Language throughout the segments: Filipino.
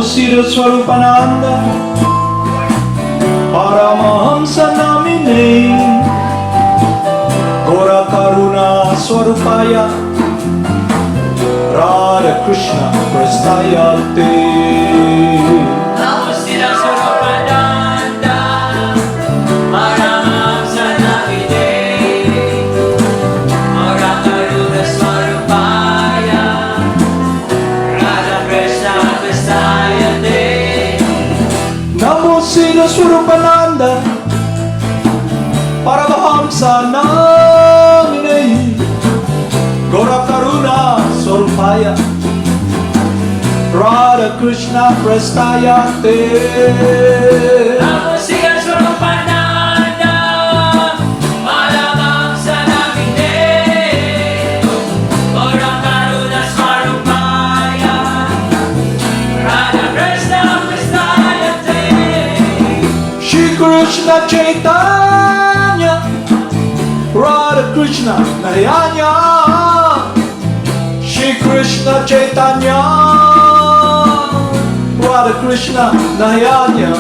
Siddhaswarupananda, Paramahamsa namine, Gora Karuna Swarupaya, Radha Krishna Prastayate. Namo Siddhaswarupananda, Paramahamsa namine, Gora Karuna Swarupaya, Radha Krishna Prastayate. Namo Siddhaswarupananda, Paramahamsa namine, Gora Karuna Swarupaya, Radha Krishna Prastayate. Namo Siddhaswarupananda, Paramahamsa namine, Gora Karuna Swarupaya, Radha Krishna Prastayate. Shri Krishna Chaitanya, Radha Krishna Narayana, Shri Krishna Chaitanya, Radha Krishna Narayana.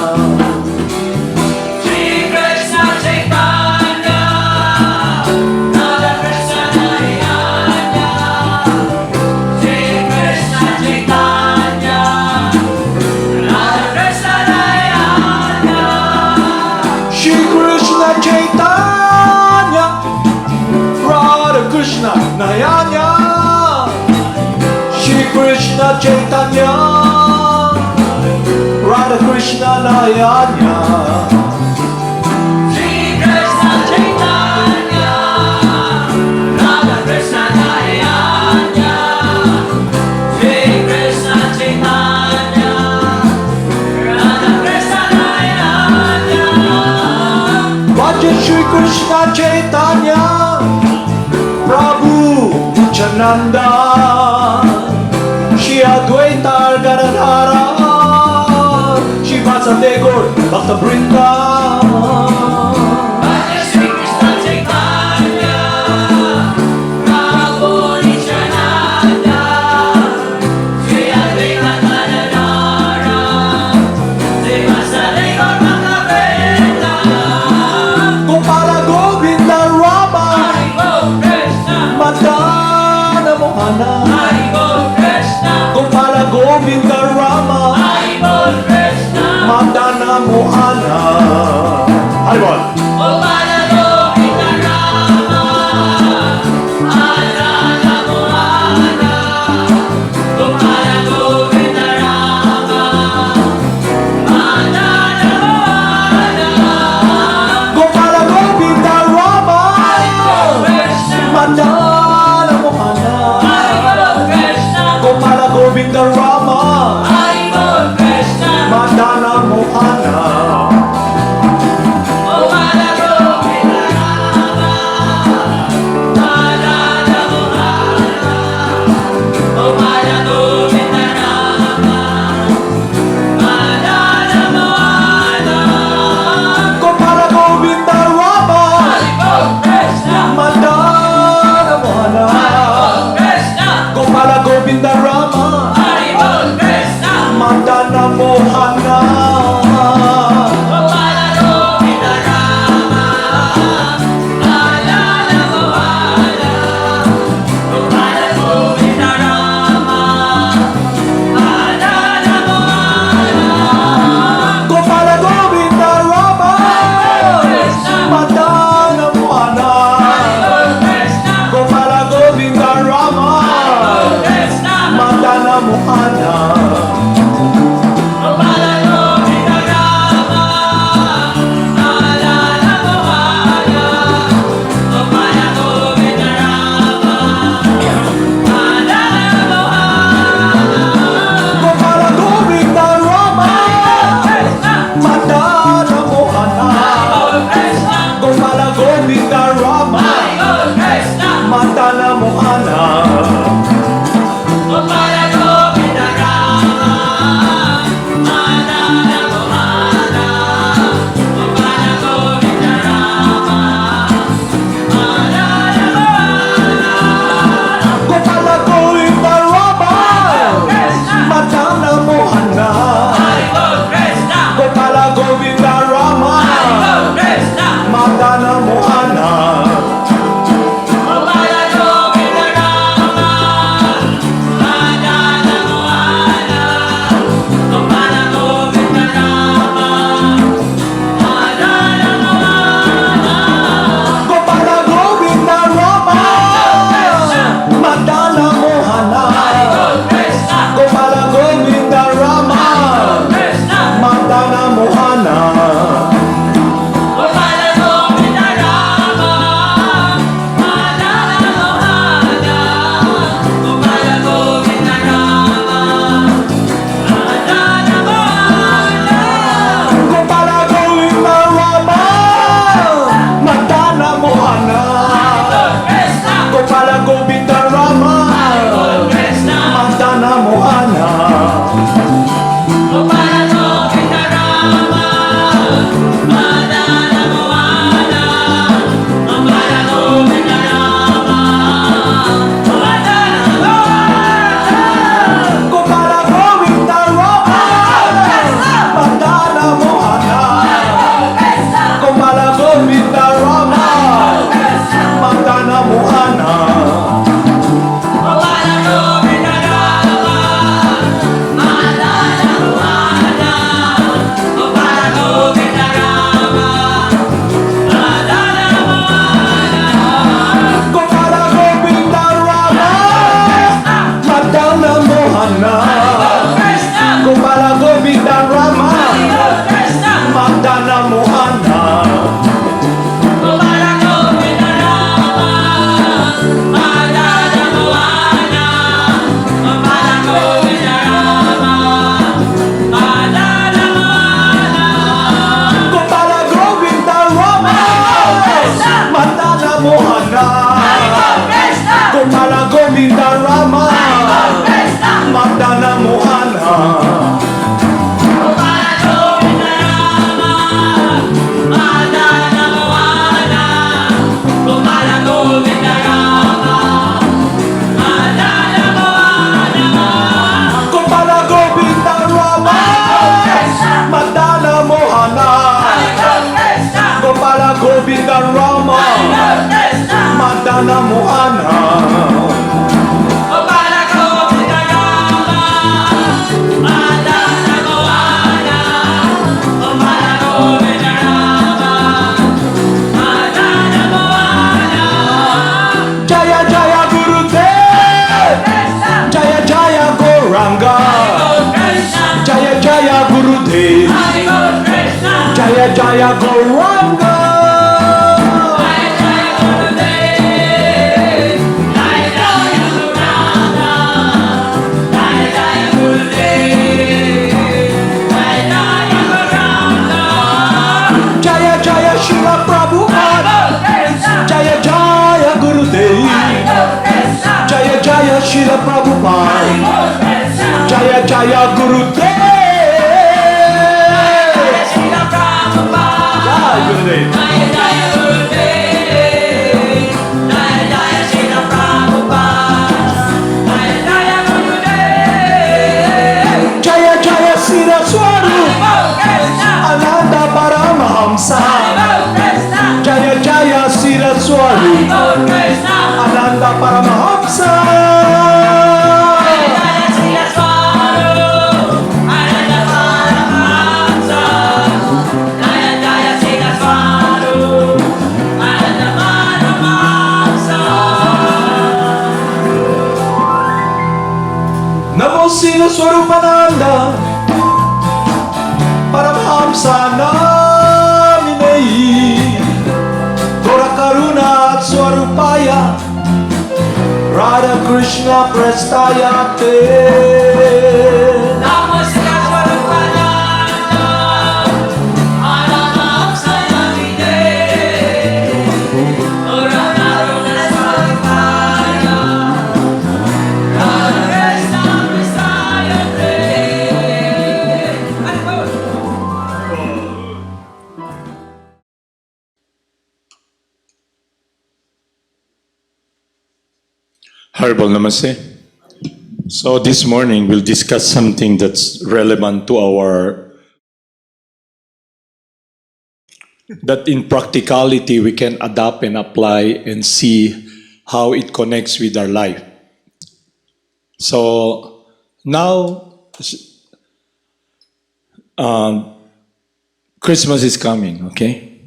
Shri Krishna Chaitanya, Radha Krishna Narayana, Shri Krishna Chaitanya, Radha Krishna Narayana. Shri Krishna Chaitanya, Radha Krishna Narayana, Shri Krishna Chaitanya, Radha Krishna Narayana. Shri Krishna Chaitanya, Radha Krishna Narayana, Shri Krishna Chaitanya, Radha Krishna Narayana. Bhaja Shri Krishna Chaitanya, Prabhu Nityananda, Shri Advaita Gadadhara, Shri Vasudeva Gaur Bhakta Vrinda. Bhaja Shri Krishna Chaitanya, Prabhu Nityananda, Shri Advaita Gadadhara, Shri Vasudeva Gaur Bhakta Vrinda. Gopala Govinda Rama, Haribo Krishna, Madana Mohana. Haribo Krishna, Gopala Govinda Rama, Haribo Krishna, Madana Mohana. Haribol. Gopala Govinda Rama, Madana Mohana, Gopala Govinda Rama, Madana Mohana. Gopala Govinda Rama, Haribo Krishna, Madana Mohana. Haribo Krishna, Gopala Govinda Rama, Haribo Krishna, Madana Mohana. Gopala Govinda Rama, Madana Mohana, Gopala Govinda Rama, Madana Mohana. Gopala Govinda Rama, Haribo Krishna, Madana Mohana. Haribo Krishna, Gopala Govinda Rama, Haribo Mohana. Mohana Govinda Rama, Madana Mohana. Mohana Govinda Rama, Madana Mohana. Jaya Jaya Gurudev, Krsna, Jaya Jaya Gauranga, Krsna, Jaya Jaya Gurudev, Krsna. Jaya Jaya Gauranga. Jaya Jaya Shila Prabhupada, Jaya Jaya Gurudev, Jaya Jaya Shila Prabhupada, Jaya Jaya Gurudev. Jai Gurudev. Jaya Jaya Siddhaswarupananda Paramahamsa. Jaya Jaya Siddhaswarupananda Paramahamsa. Namo Siddhaswarupananda Paramahamsa Naminei Gora Karuna Swarupaya Radha Krishna Prestaya Te. Herbal Namaste. So this morning we'll discuss something that's relevant to that in practicality we can adapt and apply and see how it connects with our life. So now Christmas is coming, okay?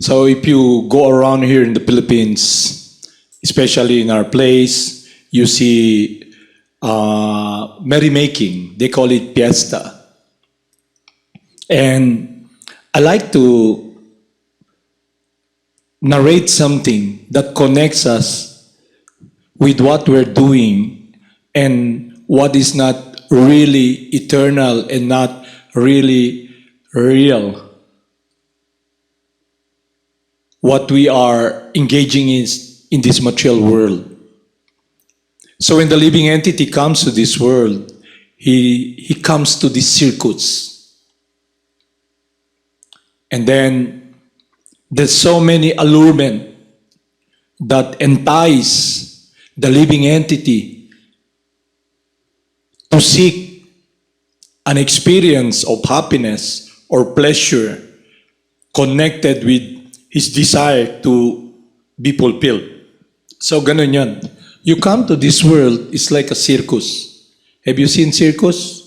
So if you go around here in the Philippines, especially in our place, you see merrymaking. They call it fiesta. And I like to narrate something that connects us with what we're doing and what is not really eternal and not really real. What we are engaging in this material world. So when the living entity comes to this world, he comes to this circuits. And then there's so many allurement that entice the living entity to seek an experience of happiness or pleasure connected with his desire to be fulfilled. So ganun yan. You come to this world, it's like a circus. Have you seen circus?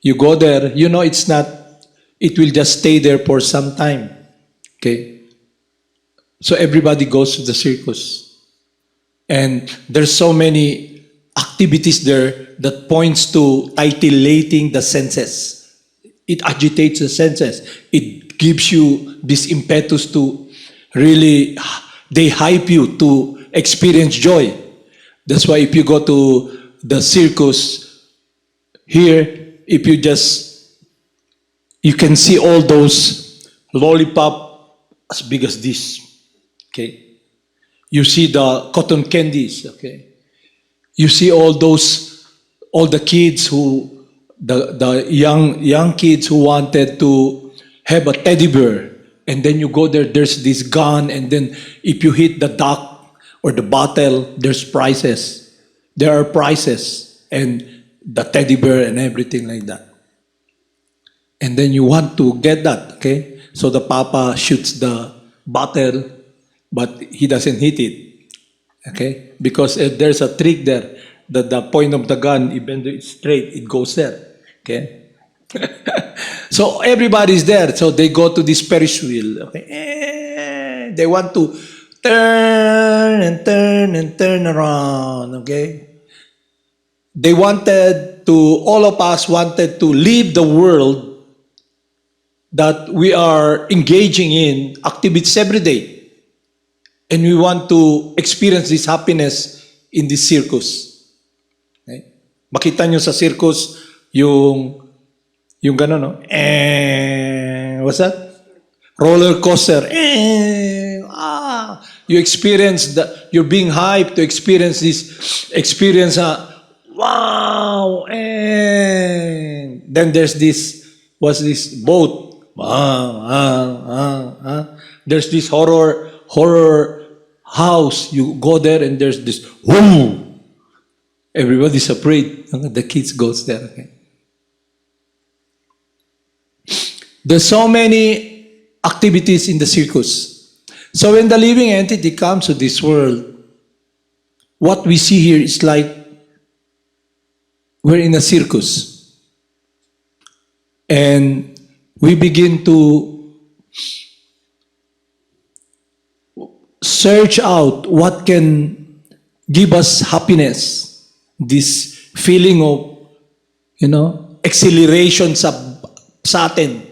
You go there, you know it will just stay there for some time. Okay? So everybody goes to the circus. And there's so many activities there that points to titillating the senses. It agitates the senses. It gives you this impetus to really, they hype you to experience joy. That's why if you go to the circus here, if you can see all those lollipop as big as this. Okay. You see the cotton candies. Okay. You see all the kids the young kids who wanted to have a teddy bear, and then you go there, there's this gun, and then if you hit the duck or the bottle, there's prizes. There are prizes, and the teddy bear and everything like that. And then you want to get that, okay? So the papa shoots the bottle, but he doesn't hit it. Okay? Because there's a trick there. That the point of the gun, even though it's straight, it goes there. Okay? So everybody's there. So they go to this Ferris wheel. Okay? They want to turn and turn and turn around. Okay? They wanted to, all of us wanted to leave the world that we are engaging in activities every day. And we want to experience this happiness in this circus. Okay? Makita nyo sa circus yung gano'n, no? What's that? Roller coaster. You experience you're being hyped to experience this experience. Wow. Then there's this, what's this boat? There's this horror house. You go there and there's this, whoo! Everybody's afraid. The kids goes there. Okay? There's so many activities in the circus. So when the living entity comes to this world, what we see here is like we're in a circus. And we begin to search out what can give us happiness. This feeling of, exhilaration sa atin.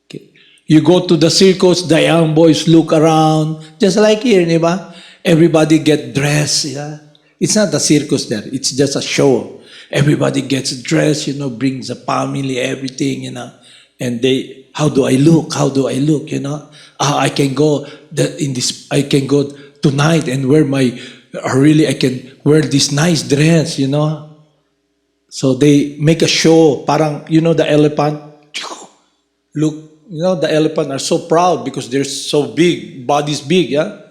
Okay. You go to the circus, the young boys look around, just like here, di ba? Everybody get dressed. Yeah? It's not a circus there. It's just a show. Everybody gets dressed, brings the family, everything, and they, how do I look? How do I look? I can go I can go tonight and wear I can wear this nice dress, So they make a show, parang, the elephant. Look, the elephant are so proud because they're so big, body's big, yeah?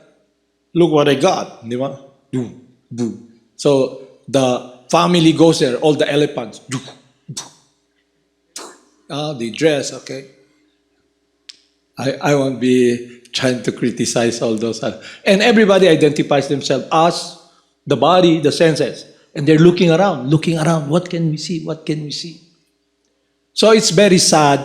Look what I got, di ba? Boom, boom. So the family goes there, all the elephants. They dress, okay? I won't be trying to criticize all those. And everybody identifies themselves as the body, the senses. And they're looking around. What can we see? What can we see? So it's very sad.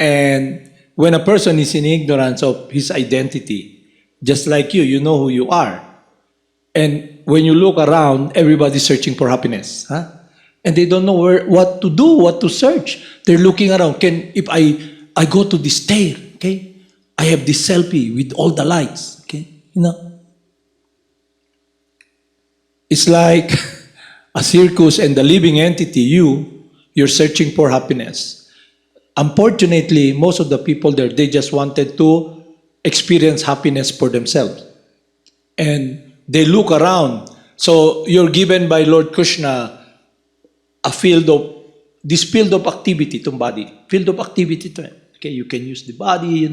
And when a person is in ignorance of his identity, just like you know who you are. And when you look around, everybody's searching for happiness. Huh? And they don't know what to do, what to search. They're looking around. If I go to this stair, okay? I have this selfie with all the lights, okay? It's like a circus and the living entity, you're searching for happiness. Unfortunately, most of the people there, they just wanted to experience happiness for themselves. And they look around. So you're given by Lord Krsna this field of activity, itong body. Field of activity to it. Okay, you can use the body,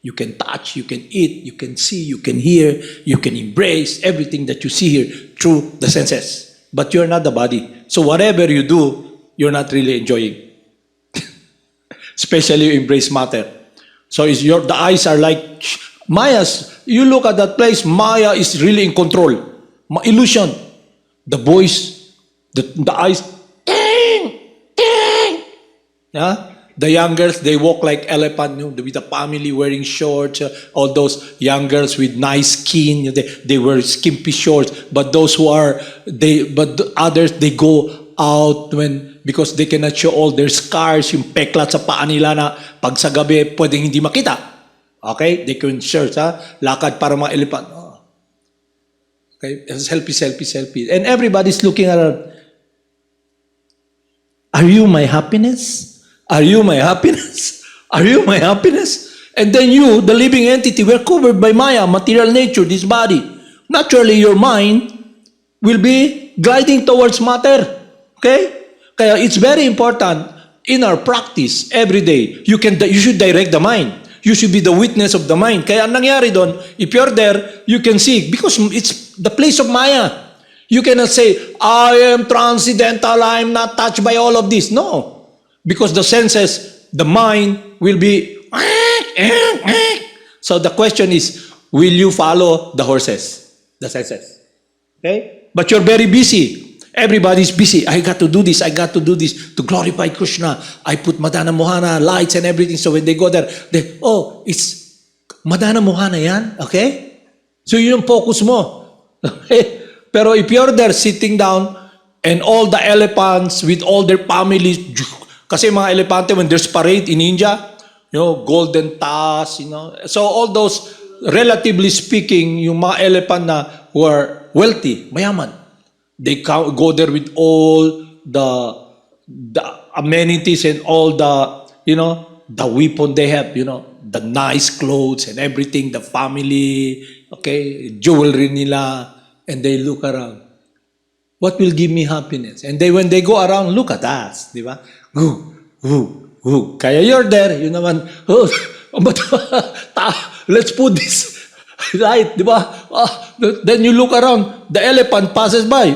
You can touch, you can eat, you can see, you can hear, you can embrace everything that you see here through the senses. But you're not the body. So whatever you do, you're not really enjoying. Especially you embrace matter. So the eyes are like, Maya's, you look at that place, Maya is really in control. Illusion. The voice, the eyes, ting, ting. Yeah? The young girls, they walk like elephant, with the family wearing shorts. All those young girls with nice skin, they wear skimpy shorts. But those the others, they go out because they cannot show all their scars, yung peklat sa paa nila na pag sa gabi pwedeng hindi makita. Okay? They can search, lakad para mga elephant. Okay? Selfie. And everybody's looking around. Are you my happiness? Are you my happiness? Are you my happiness? And then you, the living entity, we're covered by Maya, material nature, this body. Naturally, your mind will be gliding towards matter. Okay? Kaya it's very important in our practice every day. You should direct the mind. You should be the witness of the mind. Kaya ang nangyari doon, if you're there, you can see because it's the place of Maya. You cannot say, I am transcendental, I am not touched by all of this. No. Because the senses, the mind will be... So the question is, will you follow the horses, the senses? Okay? But you're very busy. Everybody's busy. I got to do this. I got to do this to glorify Krishna. I put Madana, Mohana, lights and everything. So when they go there, it's Madana, Mohana yan. Okay? So yun yung focus mo. Okay? Pero if you're there sitting down and all the elephants with all their families, kasi mga elepante when there's parade in India, golden tusk, So all those, relatively speaking, yung mga elephant na who are wealthy, mayaman, they go there with all the amenities and all the, the weapon they have, the nice clothes and everything, the family, okay, jewelry nila, and they look around. What will give me happiness? And when they go around, look at us, di ba? Kaya you're there, yun naman, let's put this right, di ba? Then you look around, the elephant passes by.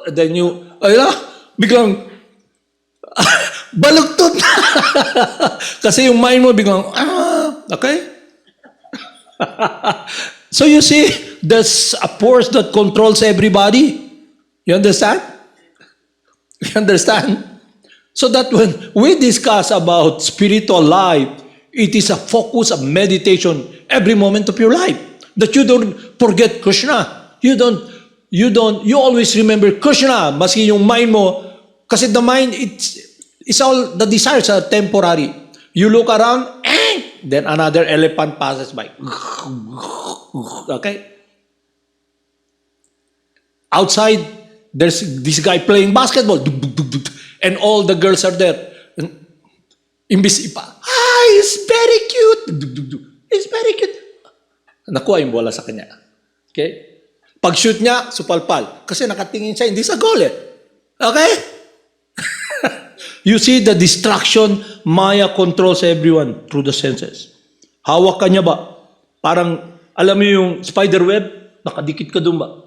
Then you, biglang, balugtot na. Kasi yung mind mo biglang, okay? So you see, there's a force that controls everybody. You understand? You understand? So that when we discuss about spiritual life, it is a focus of meditation every moment of your life. That you don't forget Krishna. You always remember Krishna. Maski yung mind mo, kasi the mind, it's all, the desires are temporary. You look around, then another elephant passes by. Okay? Outside, there's this guy playing basketball. And all the girls are there. Imbis ipa, he's very cute. He's very cute. Nakuha yung bola sa kanya. Okay? Pag-shoot niya, supalpal. Kasi nakatingin siya, hindi sa goal eh. Okay? You see the distraction, Maya controls everyone through the senses. Hawak ka niya ba? Parang, alam mo yung spider web, nakadikit ka dun ba?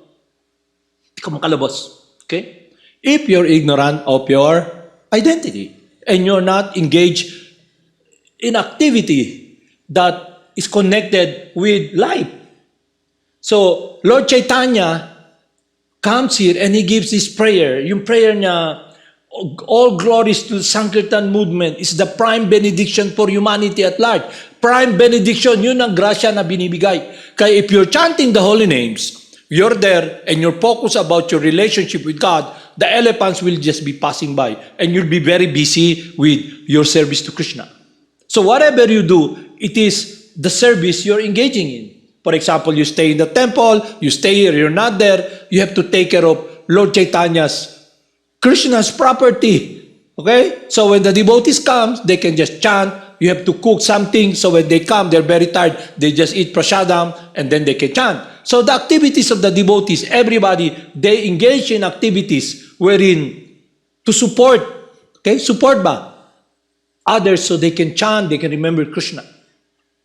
Hindi ka makalabas. Okay? If you're ignorant of your identity and you're not engaged in activity that is connected with life. So, Lord Chaitanya comes here and he gives this prayer. Yung prayer niya, all glories to Sankirtan movement is the prime benediction for humanity at large. Prime benediction, yun ang grasya na binibigay. Kaya if you're chanting the holy names, you're there and you're focused about your relationship with God, the elephants will just be passing by and you'll be very busy with your service to Krishna. So whatever you do, it is the service you're engaging in. For example, you stay in the temple, you stay here, you're not there, you have to take care of Lord Chaitanya's, Krishna's property. Okay? So when the devotees come, they can just chant. You have to cook something. So when they come, they're very tired. They just eat prasadam and then they can chant. So the activities of the devotees, everybody, they engage in activities wherein to support. Okay? Support ba? Others so they can chant, they can remember Krishna.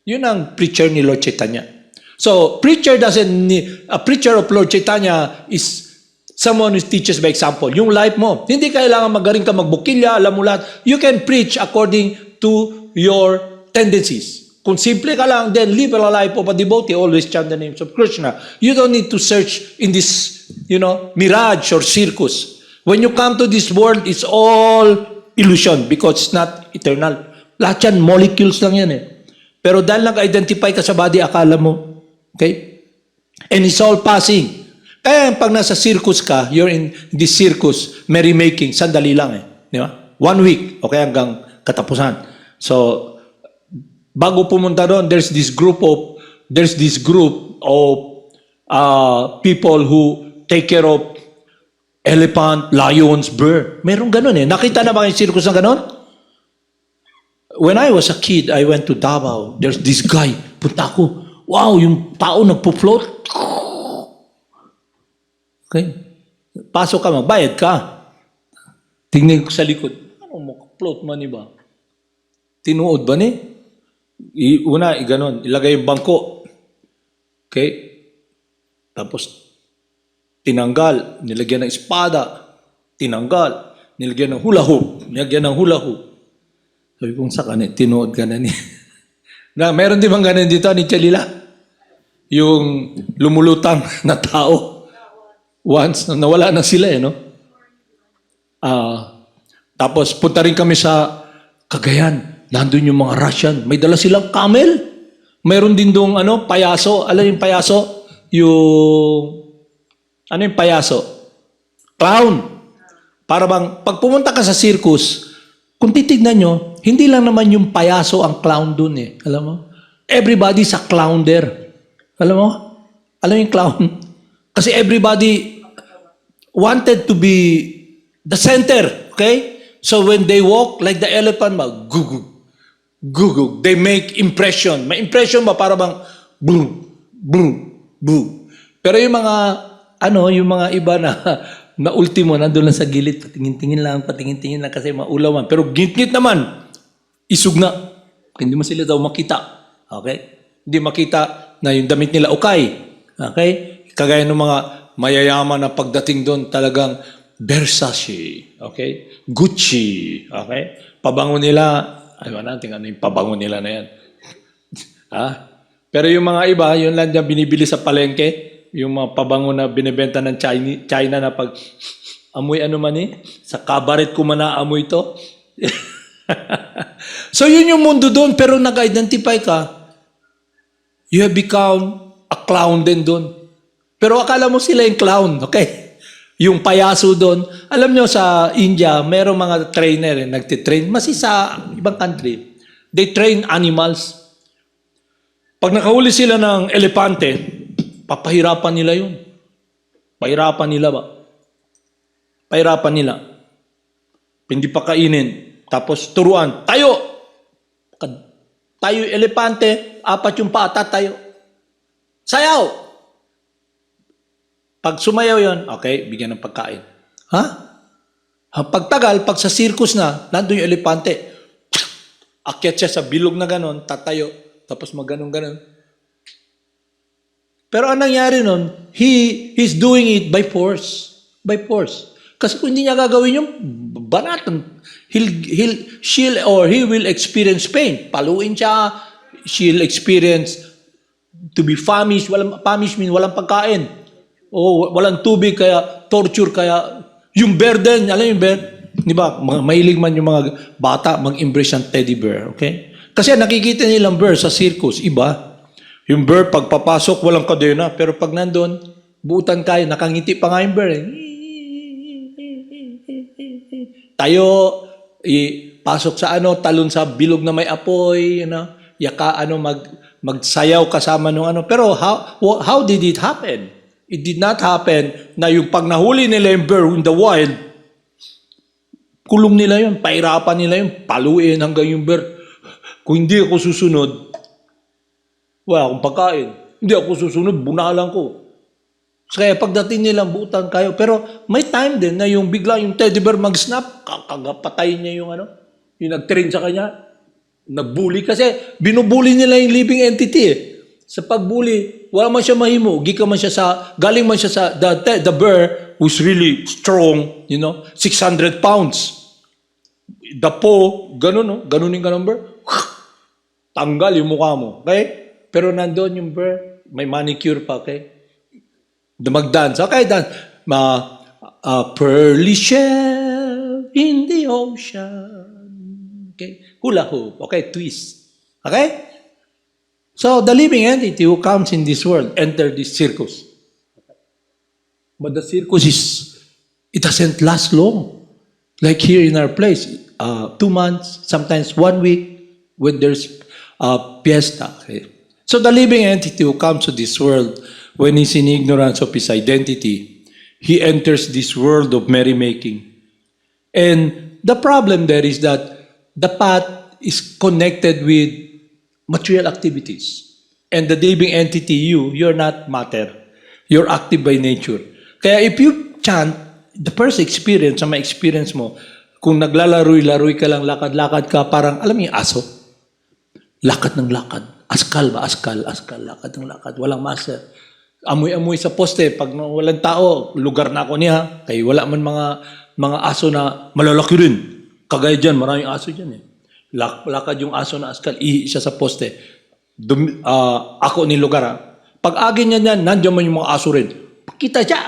Yun ang preacher ni Lord Chaitanya. So a preacher of Lord Chaitanya is someone who teaches by example. Yung life mo, hindi kailangan magaling ka magbukilya, alam mo lahat. You can preach according to your tendencies. Kung simple ka lang, then live a life of a devotee, always chant the names of Krishna. You don't need to search in this, mirage or circus. When you come to this world, it's all illusion because it's not eternal. Lahat yan, molecules lang yan eh. Pero dahil nag-identify ka sa body, akala mo, okay? And it's all passing. Kaya pag nasa circus ka, you're in this circus, merrymaking, sandali lang eh. Di ba? 1 week, okay, hanggang katapusan. So, bago pumunta doon, there's this group of people who take care of elephant, lions, bear. Merong ganun eh. Nakita na ba yung circus na ganun? When I was a kid, I went to Davao. There's this guy. Punta ako. Wow, yung tao nagpo-float. Okay? Pasok ka, magbayad ka. Tingnan ko sa likod. Ano mo, float man ba? Tinuod ba ni? Una, ganon. Ilagay yung bangko. Okay? Tapos, tinanggal. Nilagyan ng espada. Tinanggal. Nilagyan ng hula hoop. Sabi kong sa kanin, tinuod ka na ni. Na, meron di bang ganun dito ni Chalila? Yung lumulutang na tao. Once, nawala na sila no? Tapos punta rin kami sa Cagayan. Nandun yung mga Russian. May dala silang camel. Mayroon din doong payaso. Alam yung payaso? Yung payaso? Clown. Para bang, pag pumunta ka sa circus, kung titignan nyo, hindi lang naman yung payaso ang clown dun eh. Alam mo? Everybody's a clown there. Alam mo? Alam yung clown? Kasi everybody wanted to be the center. Okay? So when they walk like the elephant, gugug, gugug, they make impression. May impression ba para bang boom, boom, boom. Pero yung mga yung mga iba na ultimo nandun lang sa gilid, patingin-tingin lang kasi maulawan. Pero git-git naman, isug na. Hindi mo sila daw makita. Okay? Hindi makita na yung damit nila okay. Okay? Kagaya ng mga mayayaman na pagdating doon talagang Versace, okay? Gucci, okay? Pabango nila, ayaw natin ano yung pabango nila na yan. Pero yung mga iba, yun lang dyan binibili sa palengke, yung mga pabango na binibenta ng China na pag amoy sa cabaret ko man naamoy to. So yun yung mundo doon, pero nag-identify ka, you have become a clown din doon. Pero akala mo sila yung clown, okay? Yung payaso doon, alam nyo sa India, merong mga trainer nagtitrain. Masi sa ibang country, they train animals. Pag nakahuli sila ng elepante, papahirapan nila yun. Pahirapan nila ba? Pahirapan nila. Hindi pa kainin. Tapos turuan, tayo! Tayo elepante, 4 yung paa, tayo. Sayaw! Pag sumayaw yon, okay, bigyan ng pagkain. Pagtagal, pag sa circus na, nandun yung elepante, akyat siya sa bilog na ganon, tatayo, tapos maganon-ganon. Pero ang nangyari nun, he's doing it by force. By force. Kasi kung hindi niya gagawin yung banatan, he will experience pain. Paluin siya, she'll experience to be famished. Famished mean walang pagkain. O walang tubig, kaya torture, kaya yung bear din, alam yung bear? Di ba? Mahilig man yung mga bata mag-embrace ng teddy bear, okay? Kasi nakikita nilang bear sa circus, iba. Yung bear, pagpapasok, walang kadena, pero pag nandun, buutan kayo, nakangiti pa nga yung bear. Tayo, pasok sa talon sa bilog na may apoy, magsayaw kasama nung Pero how did it happen? It did not happen na yung pag nahuli nila yung bear in the wild, kulong nila yun, pahirapan nila yun, paluin hanggang yung bear. Kung hindi ako susunod, wala akong pagkain. Hindi ako susunod, bunalan ko. Kaya pagdating nilang buutan kayo. Pero may time din na yung bigla yung teddy bear mag-snap, kakagapatayin niya yung yung nag-train sa kanya. Nag-bully kasi binubully nila yung living entity eh. Sa pagbuli, wala man siya mahimo. Galing man siya sa, the bear who's really strong, 600 pounds. The paw, ganun bear. Tanggal yung mukha mo, okay? Pero nandoon yung bear, may manicure pa, okay? Mag-dance, okay, dance. Pearly shell in the ocean. Okay? Hula hoop, okay? Twist. Okay? So, the living entity who comes in this world enter this circus. But the circus it doesn't last long. Like here in our place, 2 months, sometimes 1 week, when there's fiesta. Okay? So, the living entity who comes to this world, when he's in ignorance of his identity, he enters this world of merrymaking. And the problem there is that the path is connected with material activities. And the living entity, you're not matter. You're active by nature. Kaya if you chant, the first experience, may experience mo, kung naglalaroy-laroy ka lang, lakad-lakad ka, parang, alam mo yung aso? Lakad ng lakad. Askal ba? Askal, lakad ng lakad. Walang master. Amoy-amoy sa poste. Pag walang tao, lugar na ako niya. Kaya wala man mga aso na malalaki rin. Kagaya dyan, maraming aso dyan eh. Lakad yung aso na askal, ihi siya sa poste. Ako ni lugar Pag agin niya niyan, nandiyan man yung mga aso rin. Kita siya,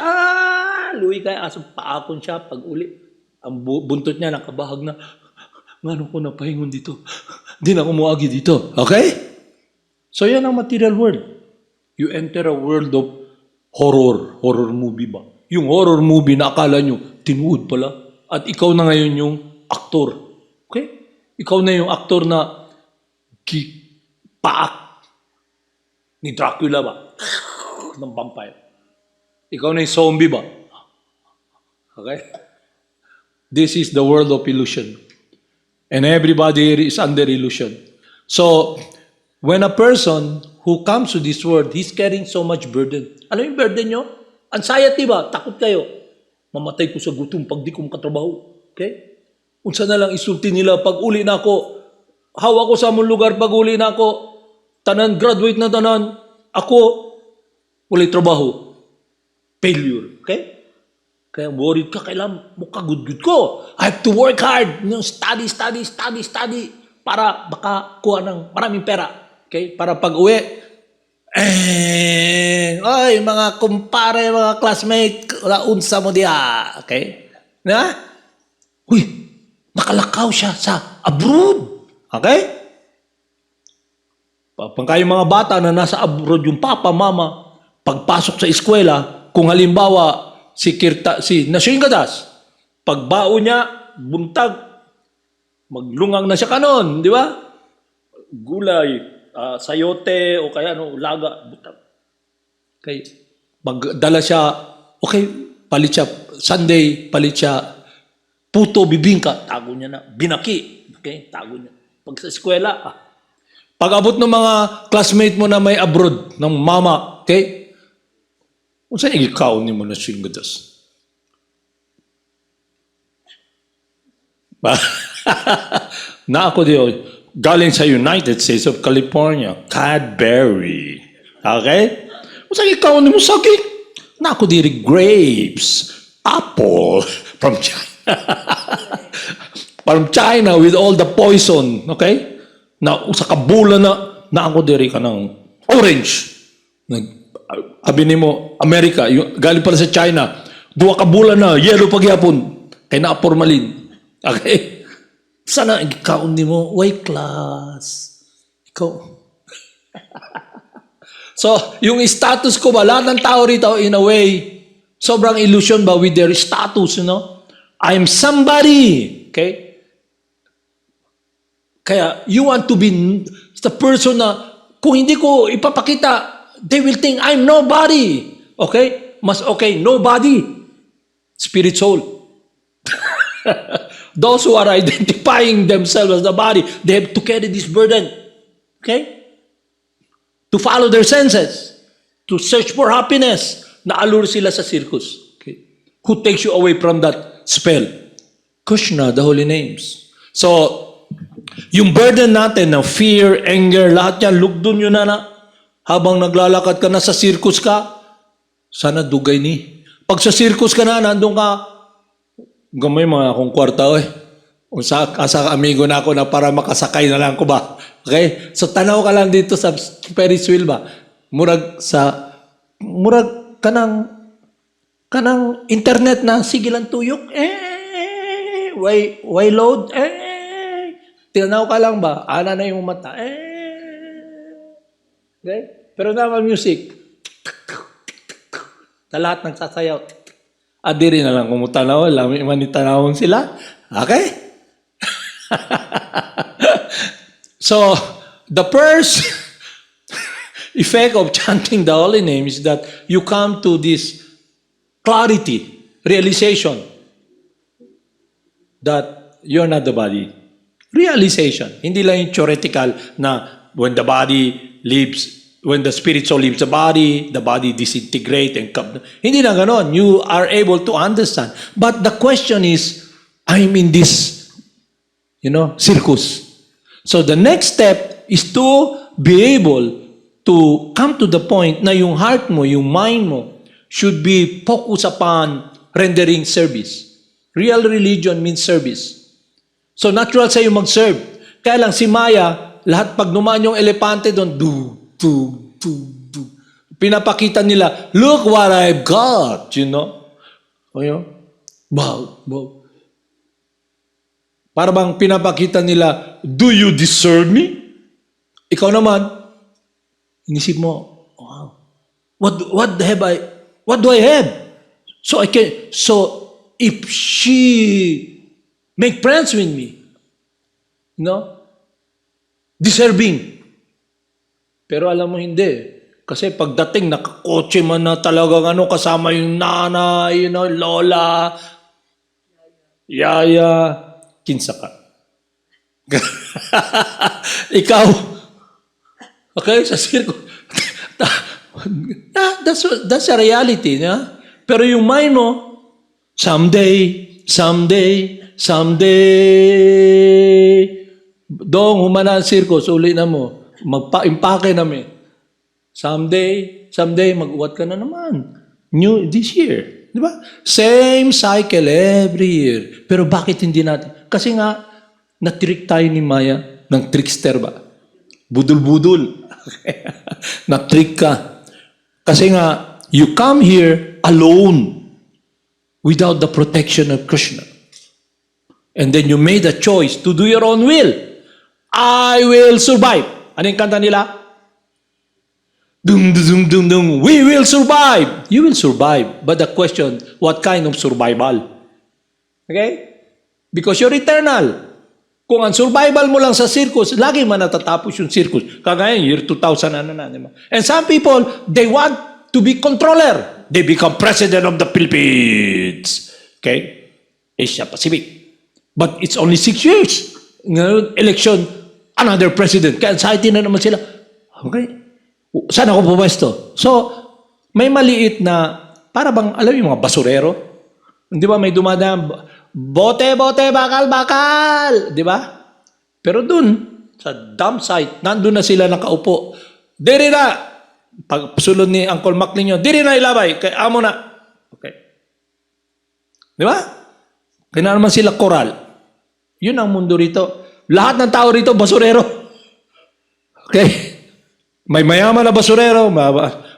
luwi kaya aso, paakon siya, pag uli. Ang buntot niya, nakabahag na, ngano ko napahingon dito? Di na kumuagi dito. Okay? So yan ang material world. You enter a world of horror movie ba? Yung horror movie na akala nyo, tinuod pala. At ikaw na ngayon yung aktor. Okay? Ikaw na yung aktor na paak ni Dracula ba? Ng vampire. Ikaw na yung zombie ba? Okay? This is the world of illusion. And everybody is under illusion. So, when a person who comes to this world, he's carrying so much burden. Ano yung burden nyo? Anxiety ba? Takot kayo. Mamatay ko sa gutom pag di ko makatrabaho. Okay? Unsa na lang isulti nila pag uli na ako. Hawa ko sa among lugar pag uli na ako. Tanan, graduate na tanan. Ako, walay trabaho. Failure. Okay? Kaya worried ka, kailan mo kagudgud ko. I have to work hard. Study. Para baka kuha ng maraming pera. Okay? Para pag uwi, oy, mga kumpare, mga classmate, unsa mo diya. Okay? Na? Uy, nakalakaw siya sa abroad. Okay? Pag kayong mga bata na nasa abroad yung papa, mama, pagpasok sa eskwela, kung halimbawa, si Nasingadas, pagbao niya, buntag, maglungang na siya kanon, di ba? Gulay, sayote, o kaya laga, buntag. Okay, magdala siya, okay, palit siya, Sunday, palit siya, puto, bibingka, tago niya na, binaki, okay, tago niya. Pag sa eskwela, pag abot ng mga classmate mo na may abroad, ng mama, okay, kung saan ikaw ni mo na Singadas? Na ako diyo, galing sa United States of California, Cadbury. Okay? Kung saan ikaw ni mo sakit? Na ako diri grapes, apple, from China. From China with all the poison. Okay? Na sa kabulan na ako diri ka ng orange. Sabi ni mo, Amerika, galing pala sa China, 2 ka bulan na, yellow pagyapon, kay na formalin. Okay? Sana, ikaw ni mo, way class. Ikaw. So, yung status ko ba, lahat ng tao rito, in a way, sobrang illusion ba with their status, you know? I'm somebody. Okay? Kaya, you want to be the person na, kung hindi ko ipapakita, they will think, I'm nobody. Okay? Mas okay, nobody. Spirit soul. Those who are identifying themselves as the body, they have to carry this burden. Okay? To follow their senses. To search for happiness. Naalure sila sa circus. Okay? Who takes you away from that spell? Krishna, the holy names. So, yung burden natin ng fear, anger, lahat yan, lugdon yun na. Habang naglalakad ka na sa circus ka, sana dugay ni. Pag sa circus ka na, nandun ka, gamay mga akong kwarta, asa amigo na ako na para makasakay na lang ko ba. Okay? So tanaw ka lang dito sa Ferris wheel ba? Murag kanang internet na, sige lang tuyok, why load, tinaw ka lang ba? Ana na yung mata, okay? Pero naman music, na lahat nagsasayaw. Adiri na lang kumutanaw, alam mo itanawon sila. Okay? So, the first effect of chanting the holy name is that you come to this clarity, realization that you're not the body. Realization. Hindi lang yung theoretical na when the body leaves, when the spirit soul leaves the body disintegrate and come. Hindi na ganon. You are able to understand. But the question is, I'm in this, circus. So the next step is to be able to come to the point na yung heart mo, yung mind mo, should be focused upon rendering service. Real religion means service. So natural sa'yo mag-serve. Kaya lang si Maya, lahat pag numaan yung elepante doon, pinapakita nila, look what I've got, you know? Ayun. Wow, wow. Para bang pinapakita nila, do you deserve me? Ikaw naman, inisip mo, wow, what do I have? So if she make friends with me, no? Deserving. Pero alam mo hindi. Kasi pagdating, nakakotse man na talagang kasama yung nanay, lola, yaya, kinsa ka. Ikaw, okay, sa circle. That's a reality. Yeah? Pero yung mind mo, someday, dong, humana ang circus, uli na mo, magpa-impake namin. Someday, mag-uwat ka na naman. New this year. Di ba? Same cycle every year. Pero bakit hindi natin? Kasi nga, na-trick tayo ni Maya ng trickster ba? Budul-budul. Na-trick ka. Kasi nga, you come here alone without the protection of Krishna. And then you made a choice to do your own will. I will survive. Ano yung kanta nila? Dum, dum, dum, dum. We will survive. You will survive. But the question, what kind of survival? Okay? Because you're eternal. Kung ang survival mo lang sa circus, lagi man natatapos yung circus. Kagaya year 2000 diba? And some people, they want to be controller. They become president of the Philippines. Okay? Asia Pacific. But it's only 6 years. Ngayon, election, another president. Kaya anxiety na naman sila. Okay? Saan ako pumesto? So, may maliit na, para bang, alam yung mga basurero? Di ba, may dumadaan, bote, bakal. Di ba? Pero dun, sa dump site, nandun na sila nakaupo. Diri na! Pag sulod ni Uncle Mac ninyo, diri na ilabay, kay amo na. Okay. Di ba? Kaya naman sila koral. Yun ang mundo rito. Lahat ng tao rito, basurero. Okay? May mayaman na basurero,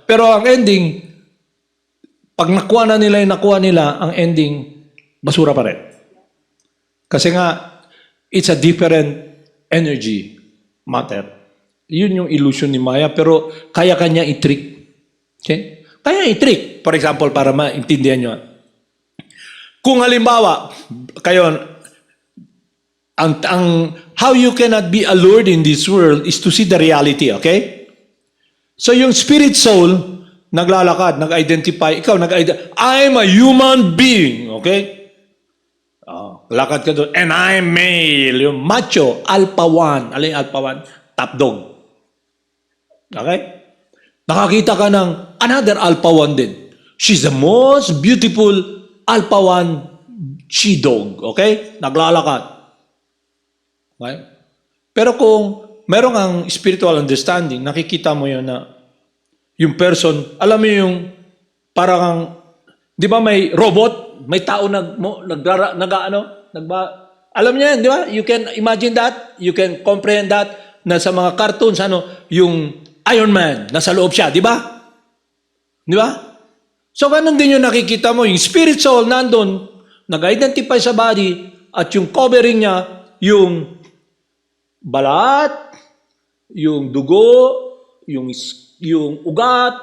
pero ang ending, pag nakuha nila, ang ending, basura pa rin. Kasi nga, it's a different energy matter. Yun yung illusion ni Maya, pero kaya kanya i-trick. Okay? Kaya i-trick. For example, para maintindihan nyo. Kung halimbawa, kayo, how you cannot be allured in this world is to see the reality, okay? So yung spirit soul, naglalakad, nag-identify, ikaw I'm a human being, okay? Lakad ka doon, and I'm male, yung macho, alpha 1. Alin yung alpha 1? Top dog. Okay? Nakakita ka ng another alpha 1 din. She's the most beautiful alpha 1 she-dog, okay? Naglalakad. Okay? Pero kung meron ang spiritual understanding, nakikita mo yun na yung person, alam mo yung parang, di ba may robot, may tao alam niyo yan, di ba? You can imagine that, you can comprehend that, na sa mga cartoons, yung Iron Man, nasa loob siya, di ba? Di ba? So, ganun din yung nakikita mo, yung spirit soul nandun, nag-identify sa body, at yung covering niya, yung balat, yung dugo, yung ugat,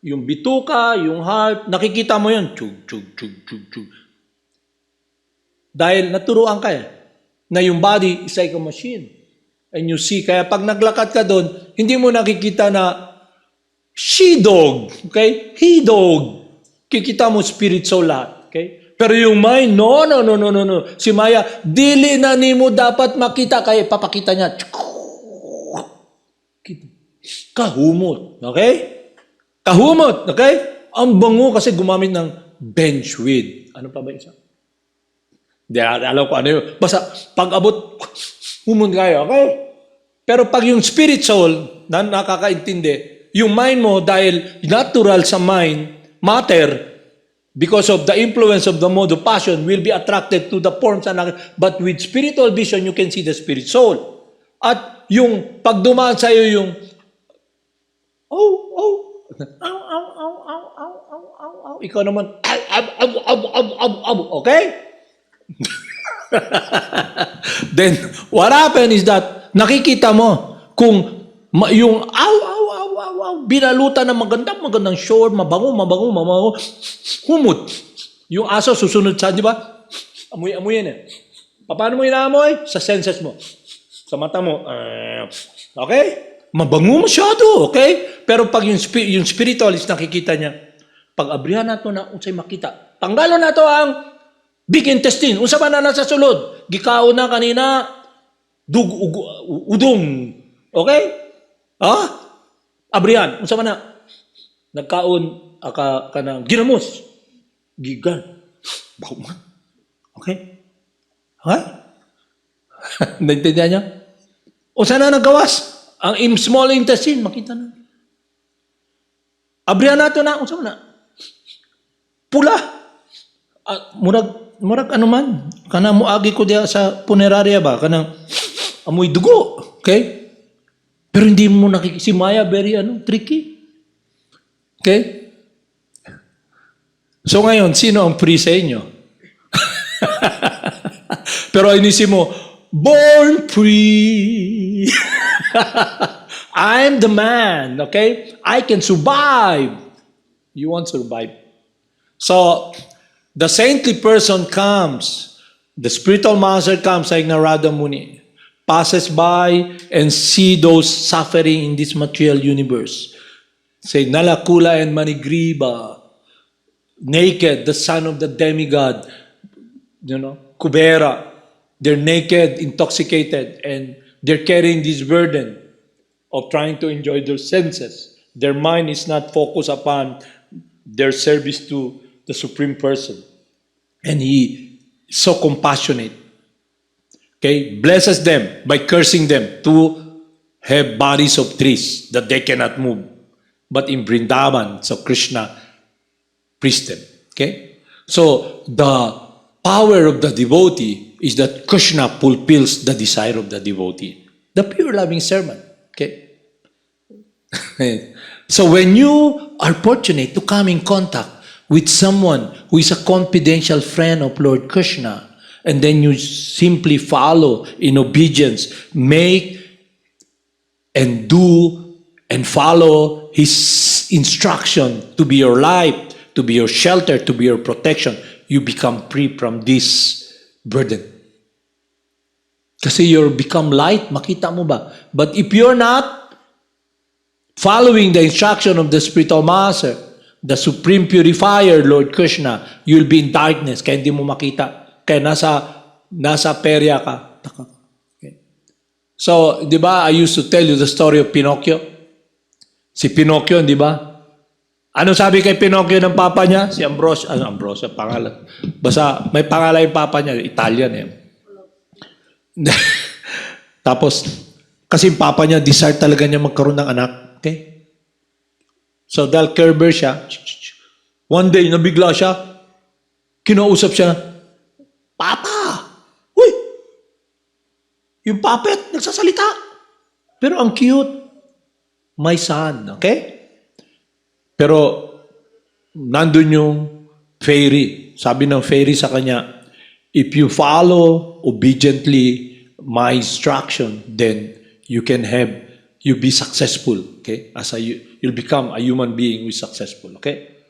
yung bituka, yung heart, nakikita mo yun. Chug. Dahil naturuan ka na yung body is like a machine. And you see, kaya pag naglakad ka doon, hindi mo nakikita na she-dog, okay? He-dog. Kikita mo spirit soul lahat, okay? Pero yung mind, no. Si Maya, dili na nimo dapat makita, kaya papakita niya. Kahumot. Okay? Kahumot. Okay? Ang bango kasi gumamit ng bench weed. Ano pa ba isa? Hindi, alam ko ano yun. Basta, pag-abot, humot kayo. Okay? Pero pag yung spirit soul, na nakakaintindi, yung mind mo, dahil natural sa mind, matter, because of the influence of the mode of passion, will be attracted to the forms. But with spiritual vision, you can see the spirit soul. At yung pagdumaan sa'yo yung Aw, aw, aw, aw, aw, aw, aw, aw. Ikaw naman, aw, aw, aw, aw, aw, aw, aw. Okay? Then, what happened is that, nakikita mo, kung yung aw, aw, aw, aw, aw, binalutan ng magandang shore, mabango, humot. Yung aso susunod sa, di ba? Amoy yan eh. Paano mo inaamoy? Sa senses mo. Sa mata mo. Okay? Mabango masyado, okay? Pero pag yung spiritualist nakikita niya, pag abrihan nato na unsay makita. Tanggalon nato ang big intestine. Unsa man na nasa sulod? Gikao na kanina udong. Okay? Abrihan. Unsa man na? Nagkaon aka kanang ginamos. Gigan. Bauman. Okay? Ha? Naintindihan niya? Unsa na naggawas? Ang small intestine, makita na. Abrihan nato na. Unsa man na? Pula. Murag ano man. Kanang muagi ko diya sa punerarya ba? Kanang amoy dugo. Okay? Pero hindi mo si Maya very tricky. Okay? So ngayon, sino ang free sa inyo? Pero inisip mo, born free. I'm the man, okay? I can survive. You won't survive. So, the saintly person comes, the spiritual master comes like Narada Muni, passes by and see those suffering in this material universe. Say, Nalakula and Manigriba, naked, the son of the demigod, Kubera, they're naked, intoxicated, and they're carrying this burden of trying to enjoy their senses. Their mind is not focused upon their service to the Supreme Person. And He is so compassionate. Okay? Blesses them by cursing them to have bodies of trees that they cannot move. But in Vrindavan, so Krishna preached them. Okay? So, the power of the devotee is that Krishna fulfills the desire of the devotee. The pure loving servant. Okay? So when you are fortunate to come in contact with someone who is a confidential friend of Lord Krishna, and then you simply follow in obedience, make and do and follow his instruction to be your life, to be your shelter, to be your protection, you become free from this burden. Kasi you become light, makita mo ba? But if you're not following the instruction of the spiritual master, the supreme purifier, Lord Krishna, you'll be in darkness, kaya hindi mo makita. Kaya nasa perya ka. Okay. So, di ba, I used to tell you the story of Pinocchio. Si Pinocchio, di ba? Ano sabi kay Pinocchio ng papa niya? Si Ambrosio. Ambrosio, pangalan. Basta may pangalan yung papa niya. Italian eh. Tapos, kasi yung papa niya, desire talaga niya magkaroon ng anak. Okay? So, dahil Kerber siya, one day, nabigla siya, kinausap siya, Papa! Uy! Yung puppet, nagsasalita. Pero ang cute. My son. Okay? Pero, nandun yung fairy. Sabi ng fairy sa kanya, if you follow obediently my instruction, then you'll be successful. Okay? You'll become a human being who is successful. Okay?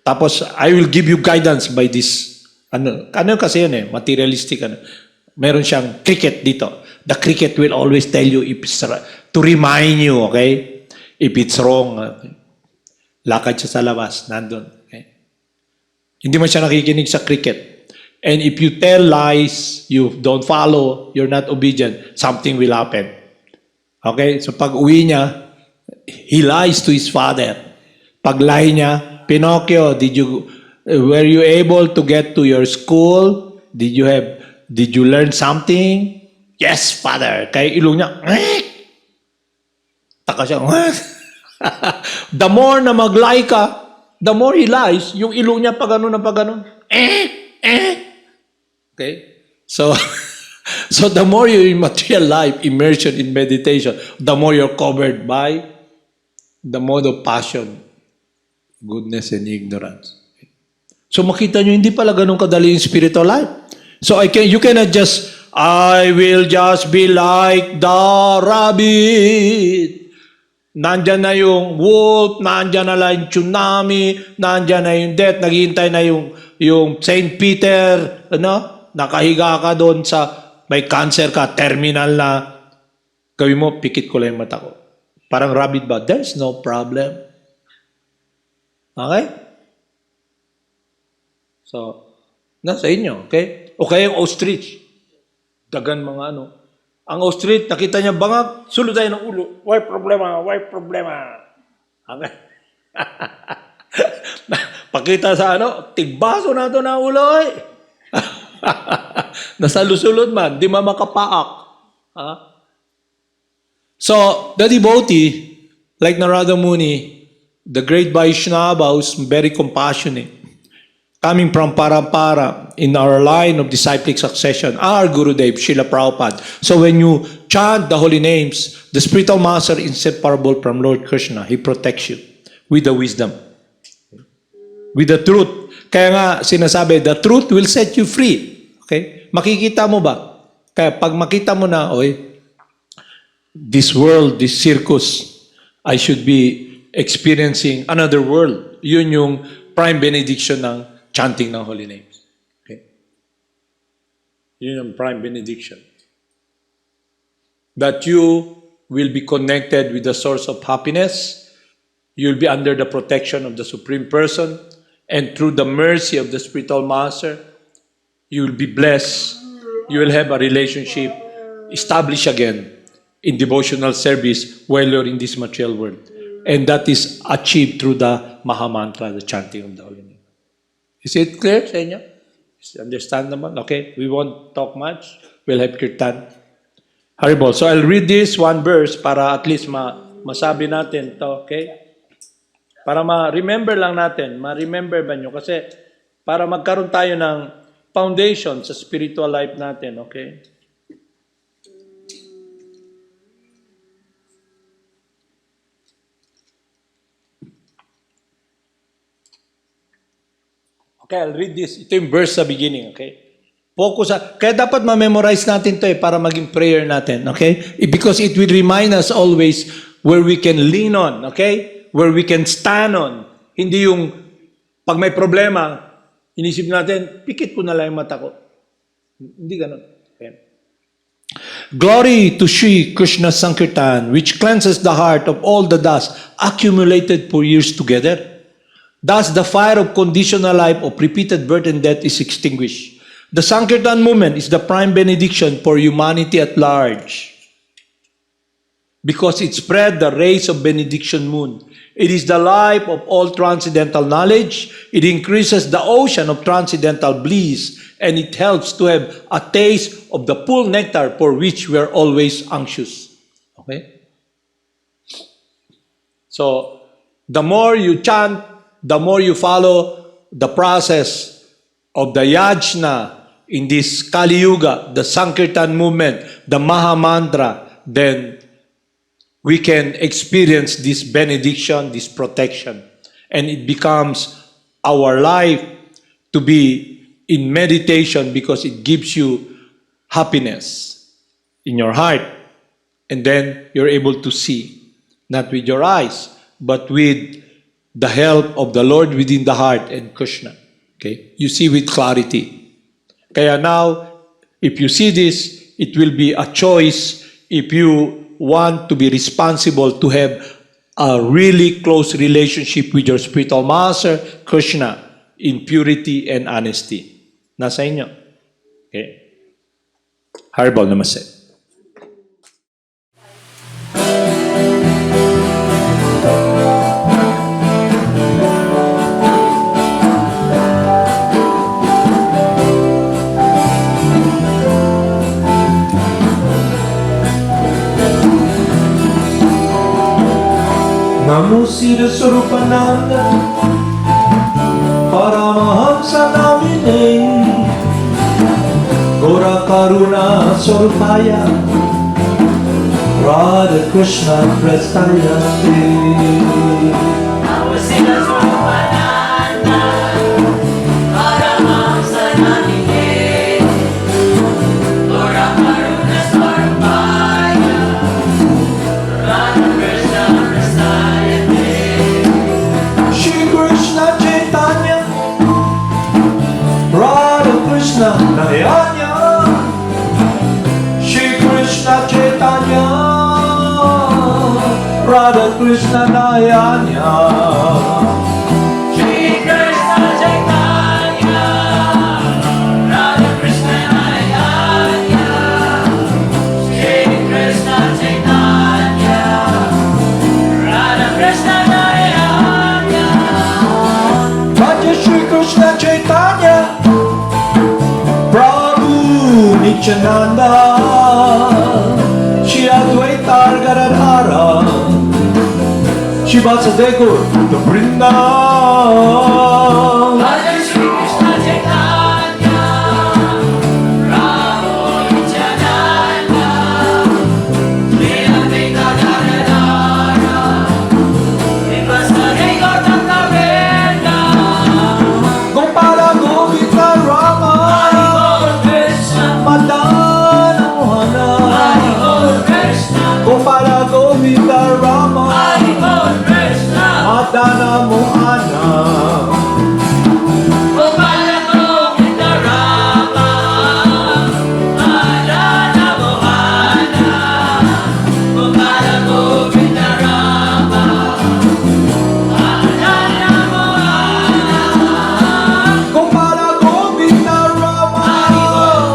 Tapos, I will give you guidance by this. Ano kasi yun eh, materialistic. Meron siyang cricket dito. The cricket will always tell you if it's to remind you, okay? If it's wrong. Lakad siya sa labas, nandun. Okay? Hindi man siya nakikinig sa cricket. And if you tell lies, you don't follow, you're not obedient, something will happen. Okay? So pag uwi niya, he lies to his father. Pag lie niya, Pinocchio, were you able to get to your school? Did you learn something? Yes, father. Kaya ilong niya, taka siya, the more na mag-lie ka, the more he lies, yung ilong niya pag ano na pag ano, Okay? So, so the more you're in material life, immersion in meditation, the more you're covered by the mode of passion. Goodness and ignorance. So makita nyo, hindi pala ganun kadali yung spiritual life. So you cannot just, I will just be like the rabbit. Nandyan na yung wolf, nandyan na lang yung tsunami, nandyan na yung death, naghihintay na yung Saint Peter, nakahiga ka doon sa, may cancer ka, terminal na, gawin mo, pikit ko lang yung mata ko. Parang rabbit ba? There's no problem. Okay? So, nasa inyo, okay? O kaya yung ostrich. Dagan mga ano. Ang ostrich, nakita niya bangag, sulod tayo ng ulo. Why problema? Why problema? Okay? Pakita sa tigbaso na ito na ulo eh. Nasalusulod man, di makapaak. Ha? So, the devotee, like Narada Muni, the great Vaishnava who's very compassionate, coming from Parampara in our line of disciplic succession, our Gurudev, Srila Prabhupada. So when you chant the holy names, the spiritual master inseparable from Lord Krishna, he protects you with the wisdom, with the truth. Kaya nga sinasabi, the truth will set you free. Okay? Makikita mo ba? Kaya pag makita mo na, this world, this circus, I should be experiencing another world. Yun yung prime benediction ng chanting ng holy names. Okay? Yun yung prime benediction. That you will be connected with the source of happiness. You'll be under the protection of the Supreme Person. And through the mercy of the spiritual master, you will be blessed. You will have a relationship established again in devotional service while you're in this material world. And that is achieved through the Mahamantra, the chanting of the holy name. Is it clear sa inyo? Is it understandable? Okay, we won't talk much. We'll have kirtan. Haribol. So I'll read this one verse para at least masabi natin to, okay? Para ma-remember lang natin. Ma-remember ba nyo? Kasi para magkaroon tayo ng foundation sa spiritual life natin, okay? Okay, I'll read this. Ito yung verse sa beginning, okay? Focus kaya dapat ma-memorize natin to para maging prayer natin, okay? Because it will remind us always where we can lean on, okay? Where we can stand on. Hindi yung pag may problema, inisip natin, pikit ko na lang yung mata ko. Hindi ganun. Okay? Glory to Sri Krishna Sankirtan, which cleanses the heart of all the dust accumulated for years together. Thus, the fire of conditional life of repeated birth and death is extinguished. The Sankirtan movement is the prime benediction for humanity at large because it spread the rays of benediction moon. It is the life of all transcendental knowledge. It increases the ocean of transcendental bliss, and it helps to have a taste of the full nectar for which we are always anxious. Okay? So, the more you chant, the more you follow the process of the yajna in this Kali Yuga, the Sankirtan movement, the Maha Mantra, then we can experience this benediction, this protection. And it becomes our life to be in meditation because it gives you happiness in your heart. And then you're able to see, not with your eyes, but with the help of the Lord within the heart and Krishna. Okay? You see with clarity. Kaya now, if you see this, it will be a choice if you want to be responsible to have a really close relationship with your spiritual master, Krishna, in purity and honesty. Nasa inyo. Okay? Haribol Namaste. Namo Siddhaswarupananda, Paramahamsa namine, Gora Karuna Swarupaya, Radha Krishna Prestaya. Namo Siddhaswarupananda. Krishna Nayanya, Shri Krishna Chaitanya, Radha Krishna Nayanya, Shri Krishna Chaitanya, Radha Krishna Nayanya, Shri Krishna Chaitanya, Radha Krishna Nayanya, Bhaja Shri Krishna Chaitanya, Prabhu Nityananda, Shri Advaita Gadadhara, Shri Vasudeva the Vrindavan. Bhaja Shri Krishna Chaitanya, Prabhu Nityananda, Shri Advaita Gadadhara, Shri Vasudeva the Vrindavan. Gopala Govinda Rama, Krishna, Madana Mohana, Krishna, Gopala Govinda Rama, Krishna, Madana Mohana, Gopala Govinda Rama, Madana Mohana, Gopala Govinda Rama, Madana Mohana, Gopala Govinda Rama,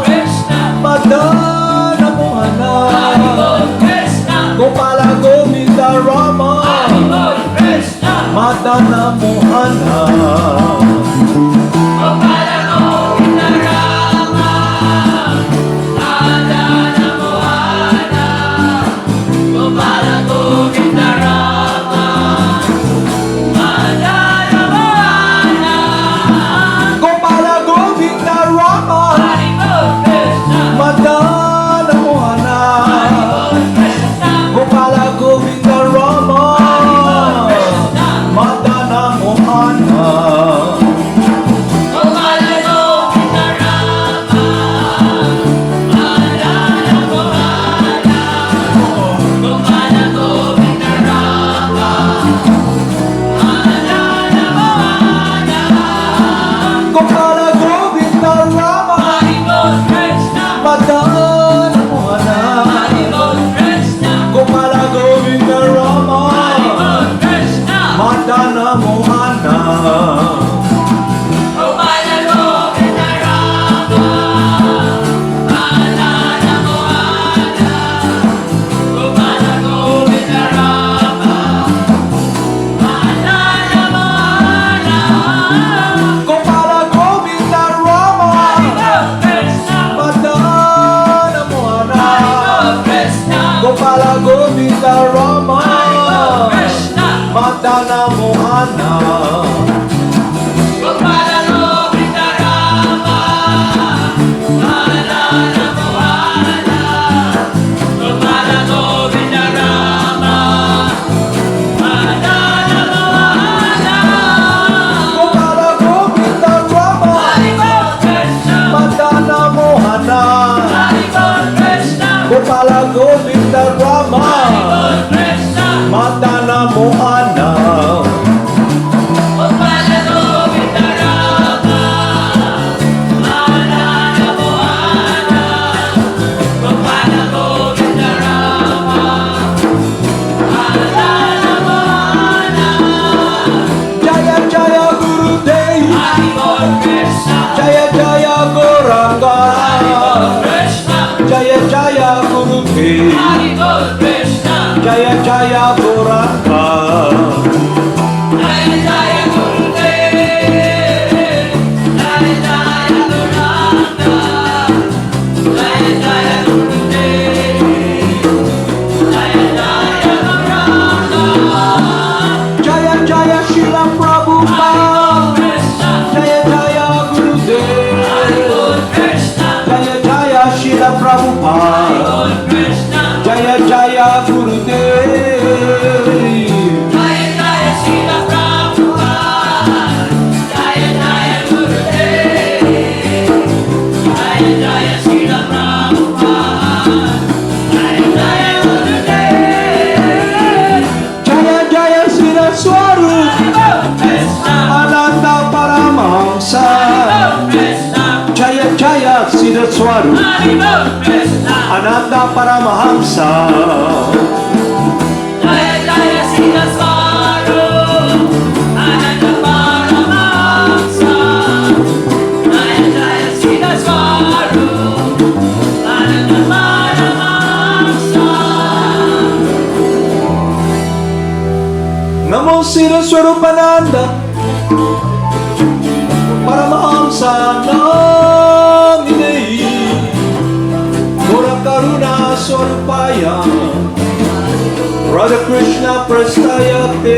Krishna, Madana Mohana, Krishna, Gopala Govinda Rama, Krishna, Madana Mohana, Gopala Govinda Rama, Madana Mohana, Gopala Govinda Rama, Madana Mohana, Gopala Govinda Rama, Krishna, Madana Mohana, Krishna, Gopala Govinda Rama, Madana Mohana, Gopala Govinda Rama, Madana Mohana, Gopala Govinda Rama, Madana Mohana, Gopala Govinda Rama, Krishna, Madana Mohana, Krishna, Gopala Govinda Rama, Krishna, Madana Mohana, Gopala Govinda Rama, Madana Mohana, Gopala Govinda Rama, Madana Mohana, Gopala Govinda Rama, Krishna, Madana Mohana, Krishna, Gopala Govinda Rama, Krishna, Madana Mohana, Gopala Govinda Rama, Madana Mohana, Gopala Govinda Rama, Madana Mohana, Gopala Govinda Rama, Krishna, Madana Mohana, Krishna, Gopala Govinda Rama, Krishna, Madana Mohana, Siddhaswarupananda Haribo Krishna Paramahamsa Jaya Jaya Siddhaswaru Ananda Paramahamsa Jaya Jaya Siddhaswaru Ananda Paramahamsa Namo Siddhaswarupananda Paramahamsa Namine Gora Karuna Swarupaya Radha Krishna Prastayate